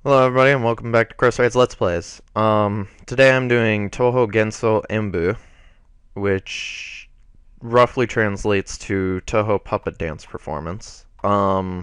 Hello everybody and welcome back to Crossroads Let's Plays. Today I'm doing Toho Gensou Enbu, which roughly translates to Toho Puppet Dance Performance. Yeah.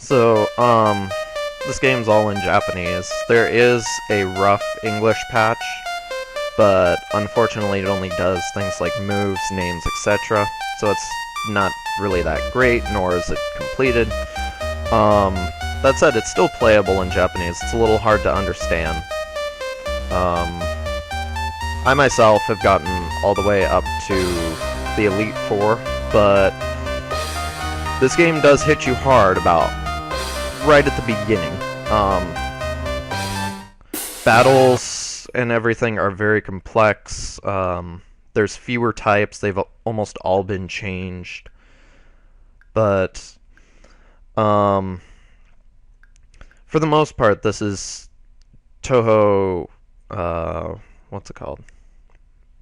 So, this game's all in Japanese. There is a rough English patch, but unfortunately it only does things like moves, names, etc. So it's not really that great, nor is it completed. That said, it's still playable in Japanese. It's a little hard to understand. I myself have gotten all the way up to the Elite Four, but this game does hit you hard about right at the beginning. Battles and everything are very complex. There's fewer types. They've almost all been changed. But for the most part, this is Toho, what's it called?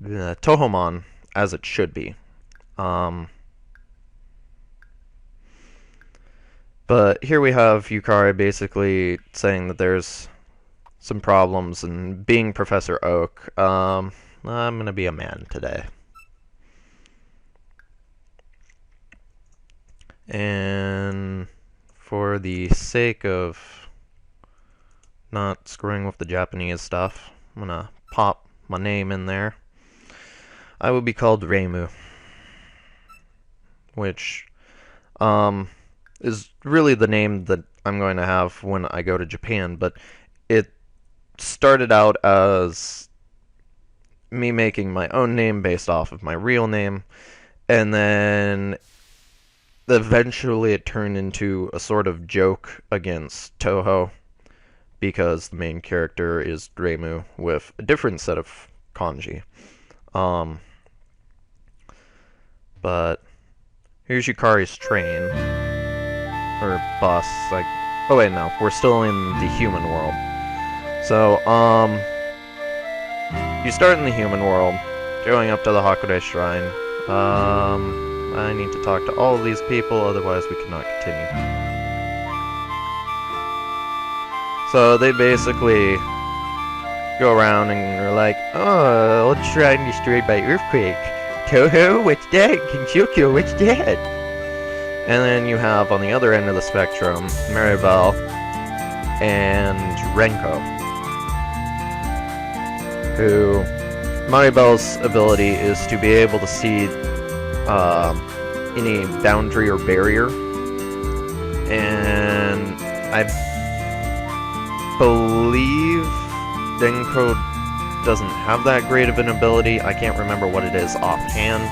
Touhoumon, as it should be. But here we have Yukari basically saying that there's some problems, and being Professor Oak, I'm gonna be a man today. And for the sake of not screwing with the Japanese stuff, I'm gonna pop my name in there. I will be called Reimu, which is really the name that I'm going to have when I go to Japan, but it started out as me making my own name based off of my real name, and then eventually it turned into a sort of joke against Toho, because the main character is Reimu with a different set of kanji. But here's Yukari's train. Or bus, like... Oh wait, no. We're still in the human world. So, you start in the human world, going up to the Hakure Shrine. I need to talk to all of these people, otherwise we cannot continue. So, they basically go around and are like, oh, old shrine destroyed by earthquake. Toho, what's that? Gensoukyo, what's that? And then you have, on the other end of the spectrum, Maribel and Renko, who... Maribel's ability is to be able to see any boundary or barrier, and I believe Renko doesn't have that great of an ability. I can't remember what it is offhand.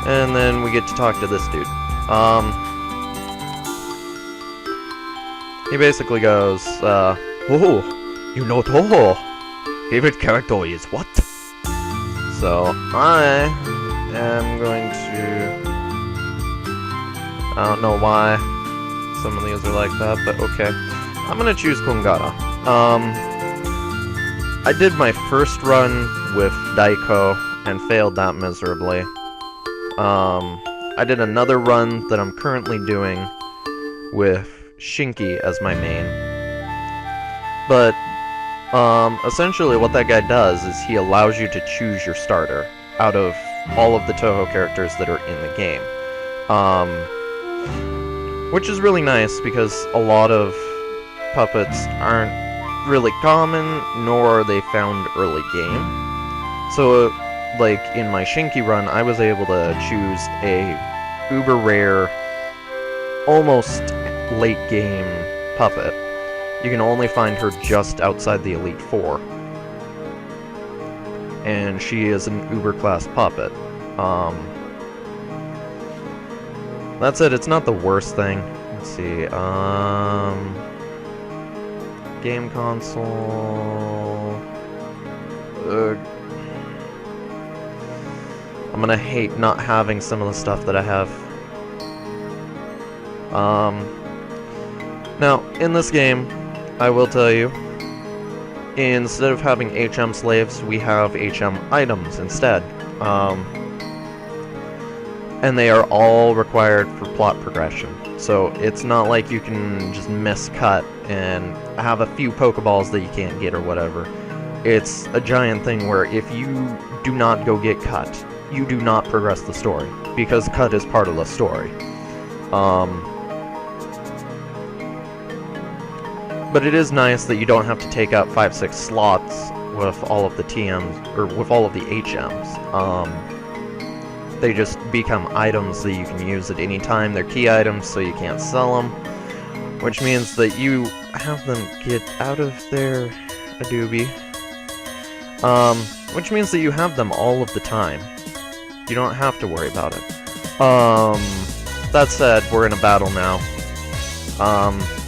And then we get to talk to this dude. He basically goes, oh, you know Toho. Favorite character is what? So, I am going to... I don't know why some of these are like that, but okay. I'm gonna choose Kongara. I did my first run with Daiko and failed that miserably. I did another run that I'm currently doing with Shinki as my main. But, essentially what that guy does is he allows you to choose your starter out of all of the Toho characters that are in the game. Which is really nice because a lot of puppets aren't really common, nor are they found early game. So, like, in my Shinki run, I was able to choose a uber rare, almost late game puppet. You can only find her just outside the Elite Four. And she is an uber class puppet. That's it. It's not the worst thing. Let's see. Game console. I'm gonna hate not having some of the stuff that I have. Now, in this game, I will tell you, instead of having HM slaves, we have HM items instead. And they are all required for plot progression. So it's not like you can just miscut and have a few Pokeballs that you can't get or whatever. It's a giant thing where if you do not go get cut, you do not progress the story, because cut is part of the story. But it is nice that you don't have to take out 5-6 slots with all of the TMs, or with all of the HMs. They just become items that you can use at any time. They're key items, so you can't sell them, which means that you have them get out of their adobe. Which means that you have them all of the time. You don't have to worry about it. That said, we're in a battle now.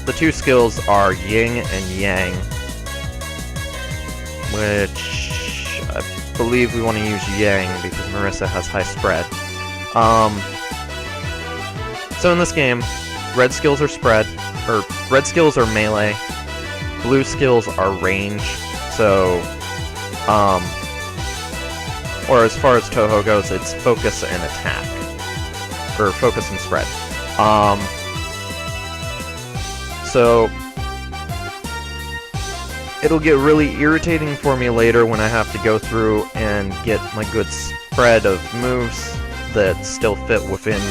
The two skills are Yin and Yang, which I believe we want to use Yang because Marissa has high spread. So in this game, red skills are spread, or red skills are melee, blue skills are range, so, or as far as Touhou goes, it's focus and attack, or focus and spread. So, it'll get really irritating for me later when I have to go through and get my good spread of moves that still fit within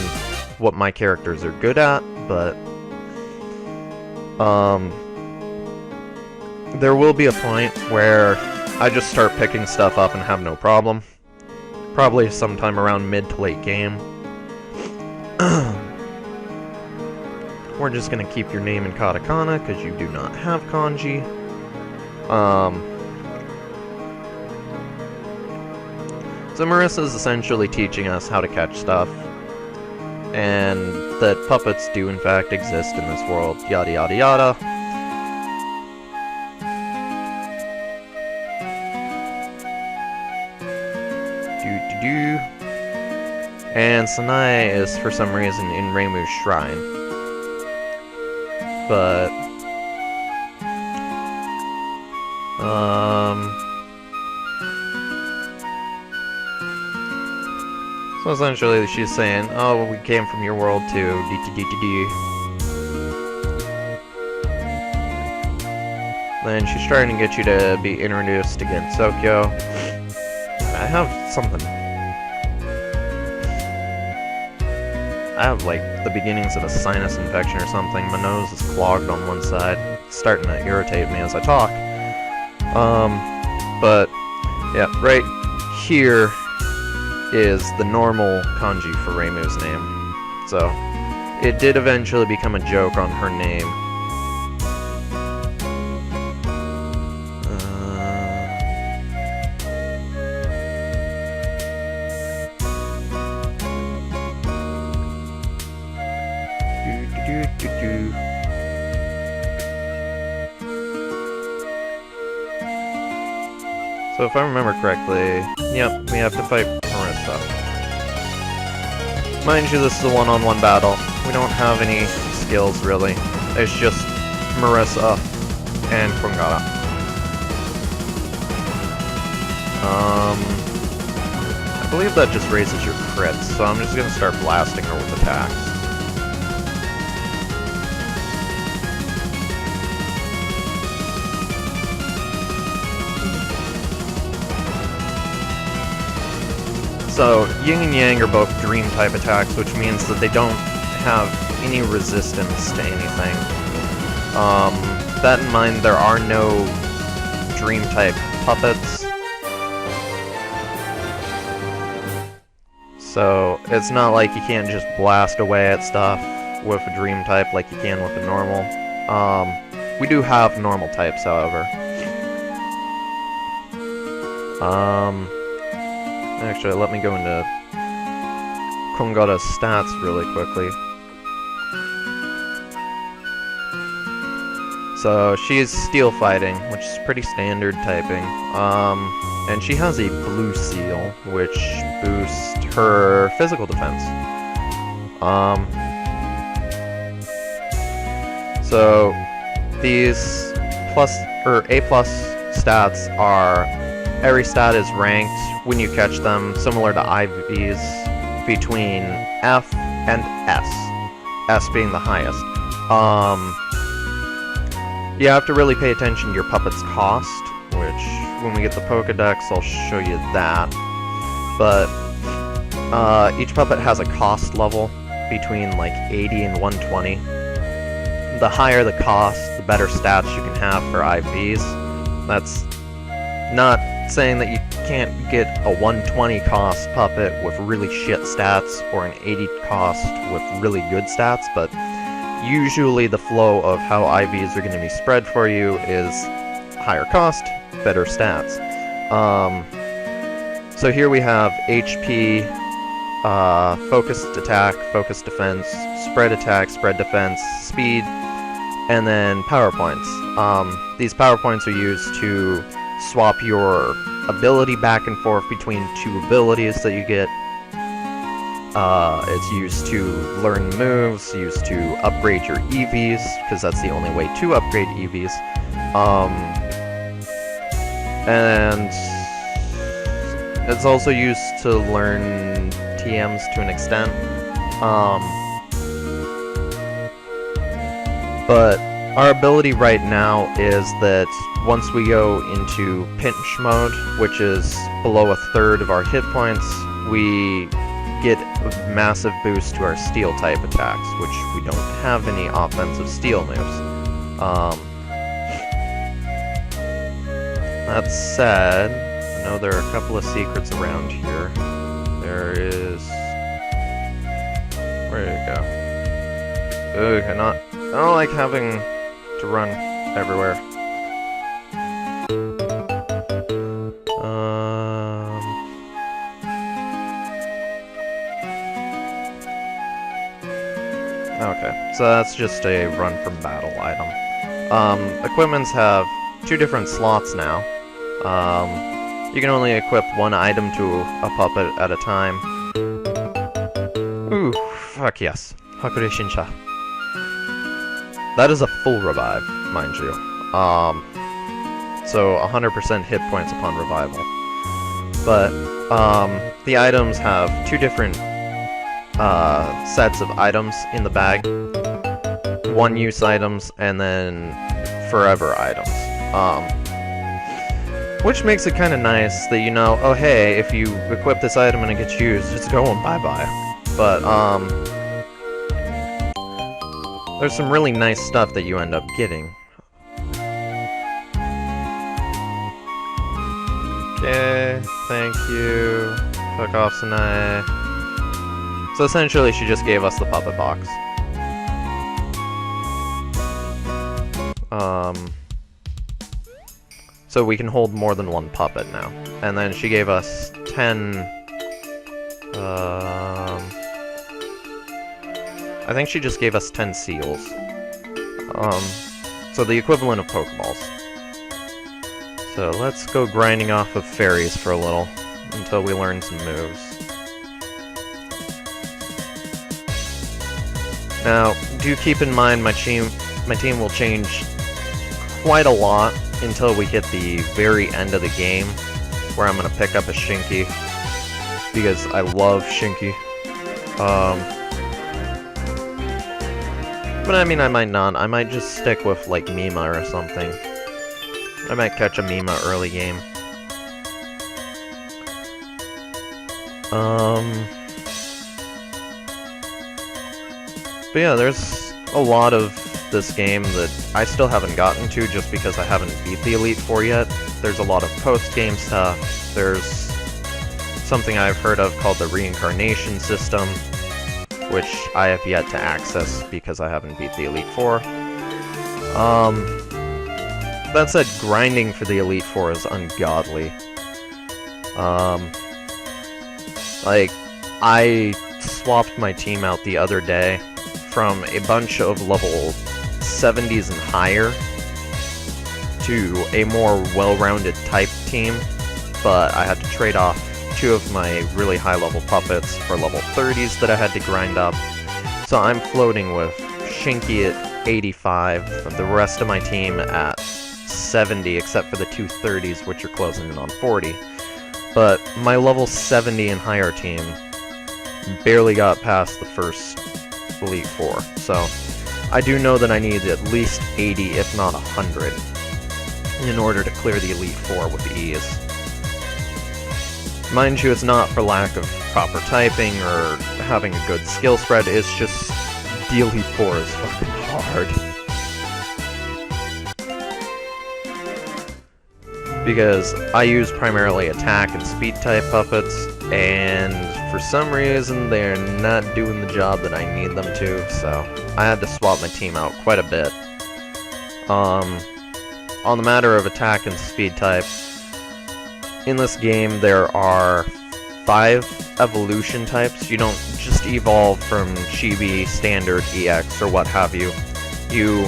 what my characters are good at, but there will be a point where I just start picking stuff up and have no problem. Probably sometime around mid to late game. We're just gonna keep your name in katakana because you do not have kanji. So Marissa's essentially teaching us how to catch stuff, and that puppets do in fact exist in this world, yada yada yada. And Sanae is for some reason in Reimu's shrine. But so essentially she's saying, oh, we came from your world too, d. Then she's trying to get you to be introduced to Gensoukyo. I have something. I have, like, the beginnings of a sinus infection or something. My nose is clogged on one side. It's starting to irritate me as I talk. But, yeah, right here is the normal kanji for Reimu's name. So, it did eventually become a joke on her name. So if I remember correctly, yep, we have to fight Marissa. Mind you, this is a one-on-one battle. We don't have any skills, really. It's just Marissa and Kwangara. I believe that just raises your crits, so I'm just gonna start blasting her with attacks. So, Yin and Yang are both Dream-type attacks, which means that they don't have any resistance to anything. That in mind, there are no Dream-type puppets. So, it's not like you can't just blast away at stuff with a Dream-type like you can with a normal. We do have normal types, however. Actually, let me go into Kongora's stats really quickly. So she's steel fighting, which is pretty standard typing. And she has a blue seal, which boosts her physical defense. So these A+ stats are, every stat is ranked when you catch them, similar to IVs, between F and S. S being the highest. You have to really pay attention to your puppet's cost, which, when we get the Pokedex, I'll show you that. But, each puppet has a cost level between, like, 80 and 120. The higher the cost, the better stats you can have for IVs. That's not saying that you can't get a 120 cost puppet with really shit stats, or an 80 cost with really good stats, but usually the flow of how IVs are going to be spread for you is higher cost, better stats. So here we have HP, focused attack, focused defense, spread attack, spread defense, speed, and then power points. These power points are used to swap your ability back and forth between two abilities that you get. It's used to learn moves, used to upgrade your EVs, because that's the only way to upgrade EVs. And it's also used to learn TMs to an extent. But our ability right now is that once we go into pinch mode, which is below a third of our hit points, we get a massive boost to our steel type attacks, which we don't have any offensive steel moves. That said, I know there are a couple of secrets around here. There is... Where did it go? Ugh, I don't like having to run everywhere. Okay, so that's just a run from battle item. Equipments have two different slots now. You can only equip one item to a puppet at a time. Ooh, fuck yes. Hakure Shinsha. That is a full revive, mind you. So 100% hit points upon revival. But, the items have two different sets of items in the bag. One-use items, and then forever items. Which makes it kind of nice that you know, oh hey, if you equip this item and it gets used, it's going bye-bye. But, there's some really nice stuff that you end up getting. Okay, thank you. Fuck off, Sanae. So essentially, she just gave us the puppet box. So we can hold more than one puppet now. And then she gave us 10... I think she just gave us 10 seals. So the equivalent of Pokeballs. So let's go grinding off of fairies for a little, until we learn some moves. Now, do keep in mind my team will change quite a lot until we hit the very end of the game, where I'm going to pick up a Shinky, because I love Shinky. But I mean, I might not. I might just stick with, like, Mima or something. I might catch a Mima early game. But yeah, there's a lot of this game that I still haven't gotten to just because I haven't beat the Elite Four yet. There's a lot of post-game stuff. There's something I've heard of called the reincarnation system, which I have yet to access because I haven't beat the Elite Four. That said, grinding for the Elite Four is ungodly. Like, I swapped my team out the other day from a bunch of level 70s and higher to a more well-rounded type team, but I had to trade off 2 of my really high-level puppets for level 30s that I had to grind up. So I'm floating with Shinky at 85, and the rest of my team at 70, except for the 2 30s, which are closing in on 40. But my level 70 and higher team barely got past the first Elite 4, so I do know that I need at least 80, if not 100, in order to clear the Elite 4 with ease. Mind you, it's not for lack of proper typing or having a good skill spread, it's just the Elite 4 is fucking hard. Because I use primarily attack and speed type puppets, and for some reason they're not doing the job that I need them to, so I had to swap my team out quite a bit. On the matter of attack and speed type, in this game there are 5 evolution types. You don't just evolve from Chibi, Standard, EX, or what have you. You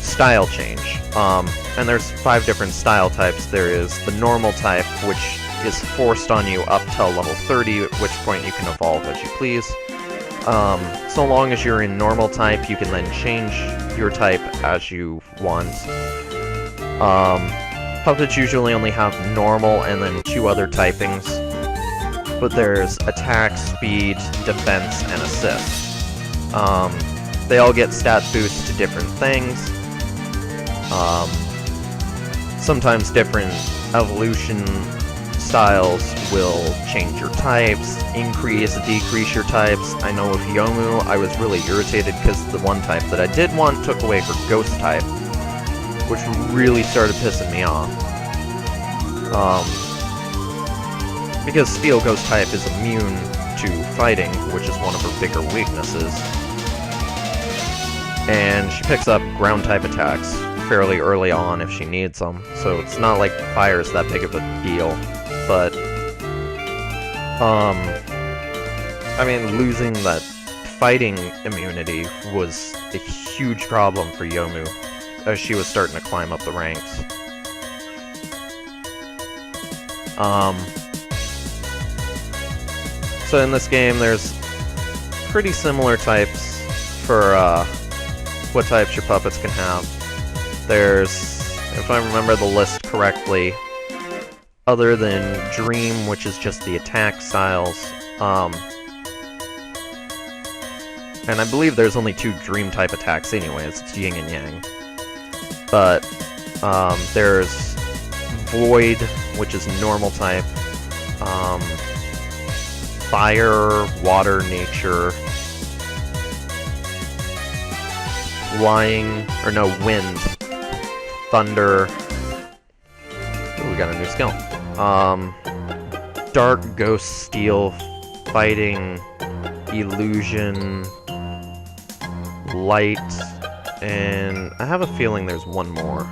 style change. And there's 5 different style types. There is the normal type, which is forced on you up till level 30, at which point you can evolve as you please. So long as you're in normal type, you can then change your type as you want. Puppets usually only have normal and then 2 other typings, but there's attack, speed, defense, and assist. They all get stat boosts to different things. Sometimes different evolution styles will change your types, increase, decrease your types. I know with Yomu, I was really irritated because the one type that I did want took away her ghost type, which really started pissing me off. Because Steel Ghost type is immune to fighting, which is one of her bigger weaknesses. And she picks up ground type attacks fairly early on if she needs them, so it's not like fire is that big of a deal. But, I mean, losing that fighting immunity was a huge problem for Yomu as she was starting to climb up the ranks. So in this game, there's pretty similar types for what types your puppets can have. There's, if I remember the list correctly, other than Dream, which is just the attack styles, and I believe there's only 2 Dream type attacks anyways, it's Yin and Yang. But there's Void, which is normal type, Fire, Water, Nature, Flying, or no, Wind, Thunder. Ooh, we got a new skill. Dark, Ghost, Steel, Fighting, Illusion, Light, and I have a feeling there's one more.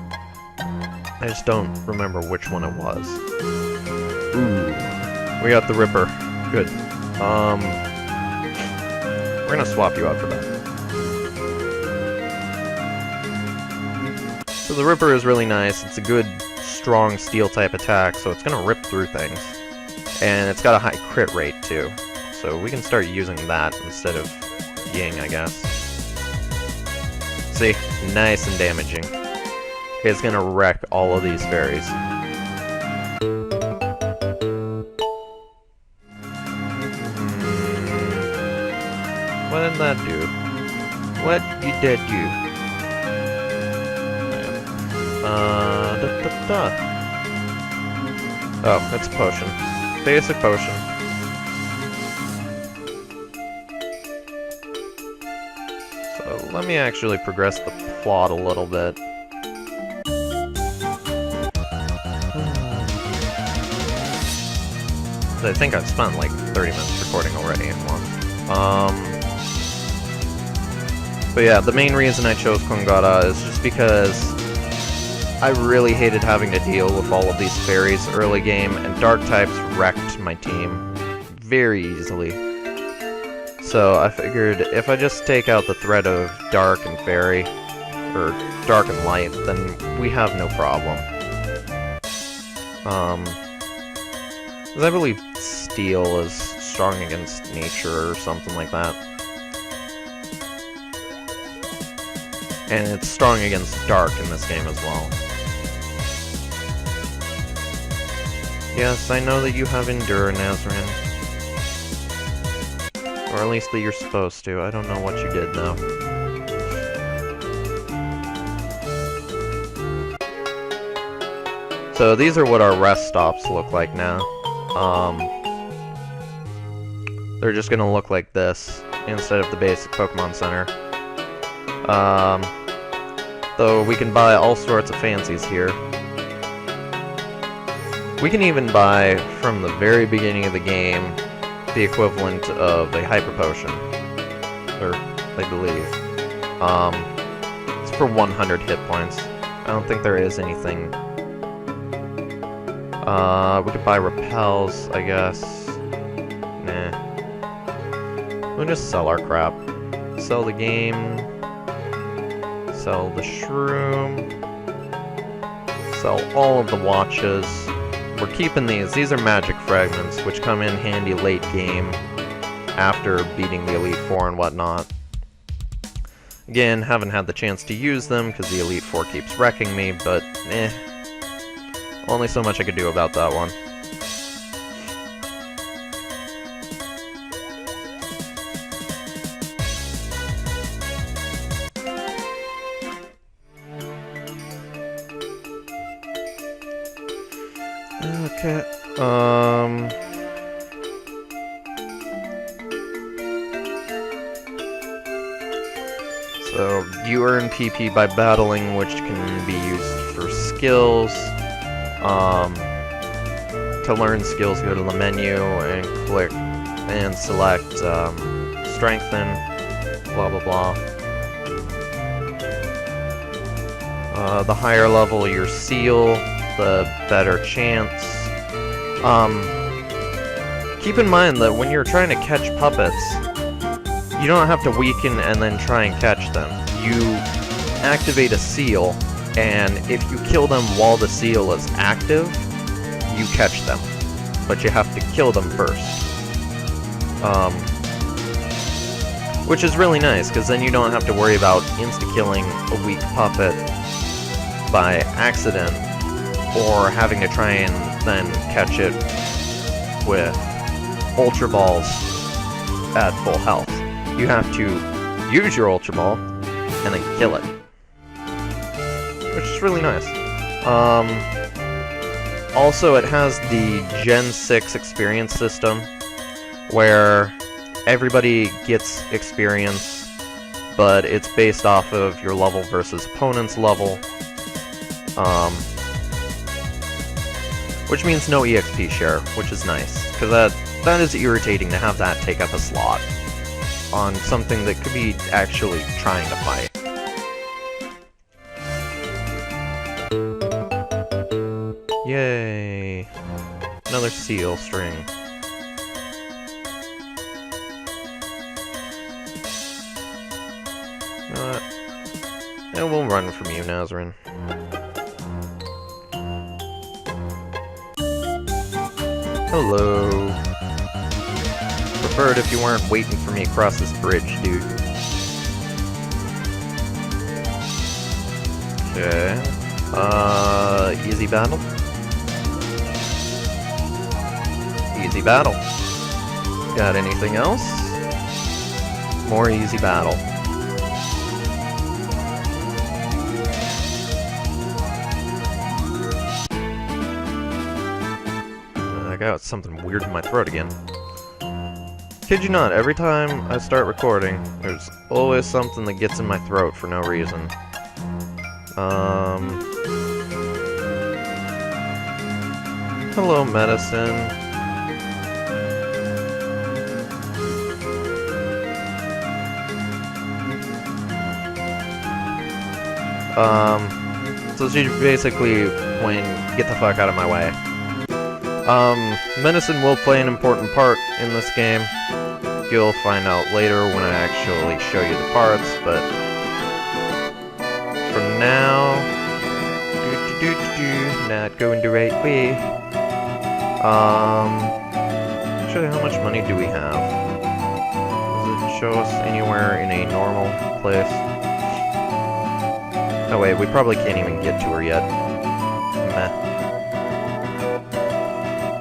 I just don't remember which one it was. Ooh, we got the Ripper. Good. We're gonna swap you out for that. So the Ripper is really nice. It's a good, strong steel type attack, so it's gonna rip through things. And it's got a high crit rate too. So we can start using that instead of Ying, I guess. See? Nice and damaging. It's gonna wreck all of these fairies. What did that do? What did that do? Oh, it's a potion. Basic potion. So let me actually progress the plot a little bit. I think I've spent like 30 minutes recording already in one. But yeah, the main reason I chose Kongara is just because I really hated having to deal with all of these fairies early game, and dark types wrecked my team very easily. So I figured if I just take out the threat of dark and fairy, or dark and light, then we have no problem. Because I believe steel is strong against nature or something like that. And it's strong against dark in this game as well. Yes, I know that you have Endure, Nazrin. Or at least that you're supposed to. I don't know what you did, though. So these are what our rest stops look like now. They're just gonna look like this, instead of the basic Pokemon Center. Though we can buy all sorts of fancies here. We can even buy, from the very beginning of the game, the equivalent of a Hyper Potion. Or, I believe. It's for 100 hit points. I don't think there is anything. We could buy Repels, I guess. Nah. We'll just sell our crap. Sell the game. Sell the shroom. Sell all of the watches. We're keeping these. These are magic fragments, which come in handy late game after beating the Elite Four and whatnot. Again, haven't had the chance to use them because the Elite Four keeps wrecking me, but only so much I could do about that one. Okay, so you earn PP by battling, which can be used for skills. To learn skills, go to the menu and click and select strengthen, blah blah blah. The higher level your seal, the better chance. Keep in mind that when you're trying to catch puppets, you don't have to weaken and then try and catch them. You activate a seal, and if you kill them while the seal is active, you catch them. But you have to kill them first. Which is really nice, because then you don't have to worry about insta-killing a weak puppet by accident, or having to try and then catch it with Ultra Balls at full health. You have to use your Ultra Ball and then kill it. Which is really nice. Also, it has the Gen 6 experience system, where everybody gets experience, but it's based off of your level versus opponent's level. Which means no EXP share, which is nice, because that is irritating to have that take up a slot on something that could be actually trying to fight. Yay! Another seal string. And we'll run from you, Nazrin. Hello. Preferred if you weren't waiting for me across this bridge, dude. Okay. Easy battle. Easy battle. Got anything else? More easy battle. I got something weird in my throat again. Kid you not, every time I start recording, there's always something that gets in my throat for no reason. Hello, medicine. So she basically, when get the fuck out of my way. Medicine will play an important part in this game. you'll find out later when I actually show you the parts, but for now, not going the right way. Actually, how much money do we have? Does it show us anywhere in a normal place? Oh wait, we probably can't even get to her yet. Meh.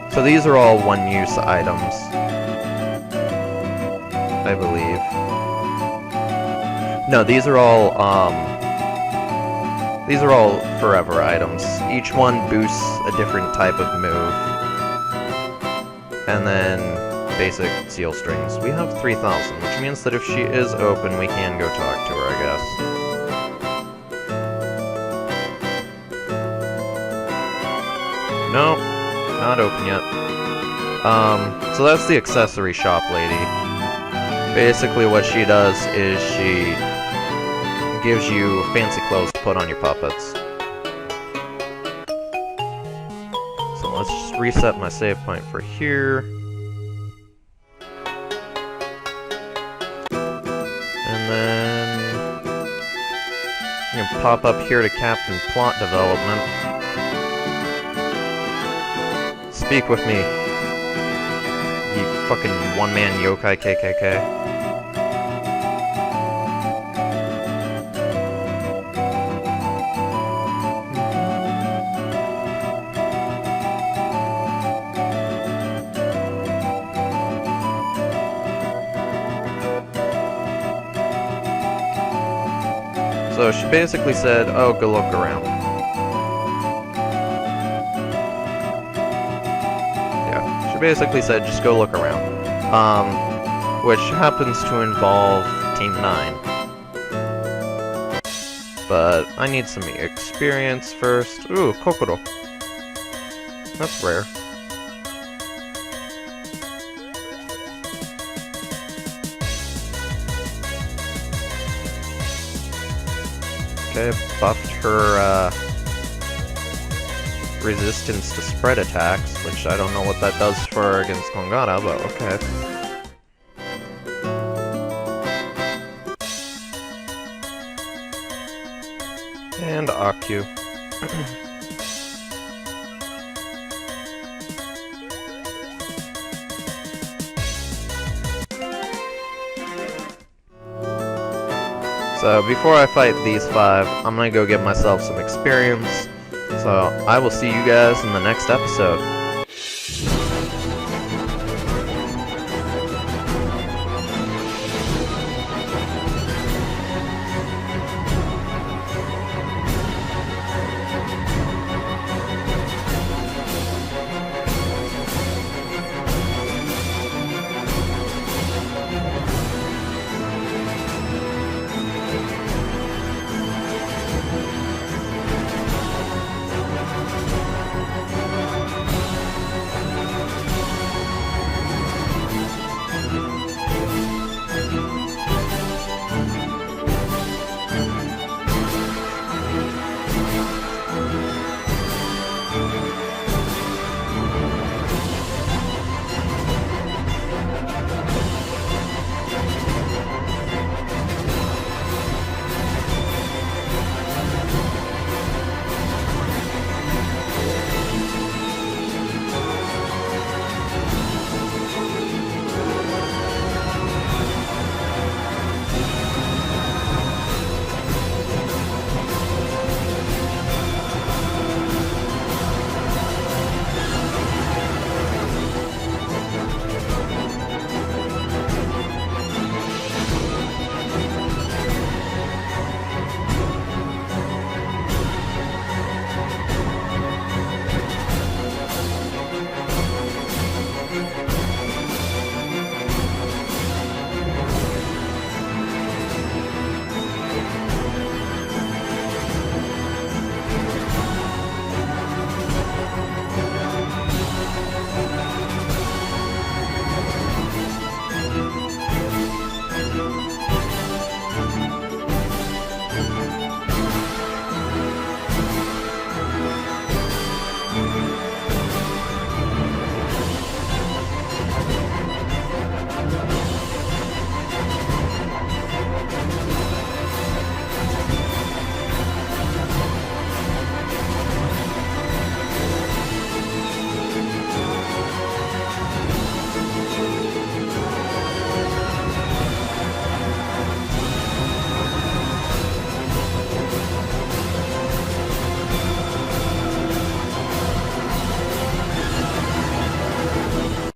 So these are all one-use items, I believe. No, these are all forever items. Each one boosts a different type of move. And then basic seal strings. We have 3,000, which means that if she is open, we can go talk to her, I guess. Nope, not open yet. So that's the accessory shop lady. Basically what she does is she gives you fancy clothes to put on your puppets. So let's just reset my save point for here. And then you can pop up here to Captain Plot Development. Speak with me, you fucking one-man yokai KKK. So she basically said, oh, go look around. Basically said just go look around, which happens to involve Team 9. But I need some experience first. Ooh, Kokoro. That's rare. Okay, buffed her, resistance to spread attacks, which I don't know what that does for against Kongana, but okay. And Akyu. So before I fight these 5, I'm gonna go get myself some experience. So I will see you guys in the next episode.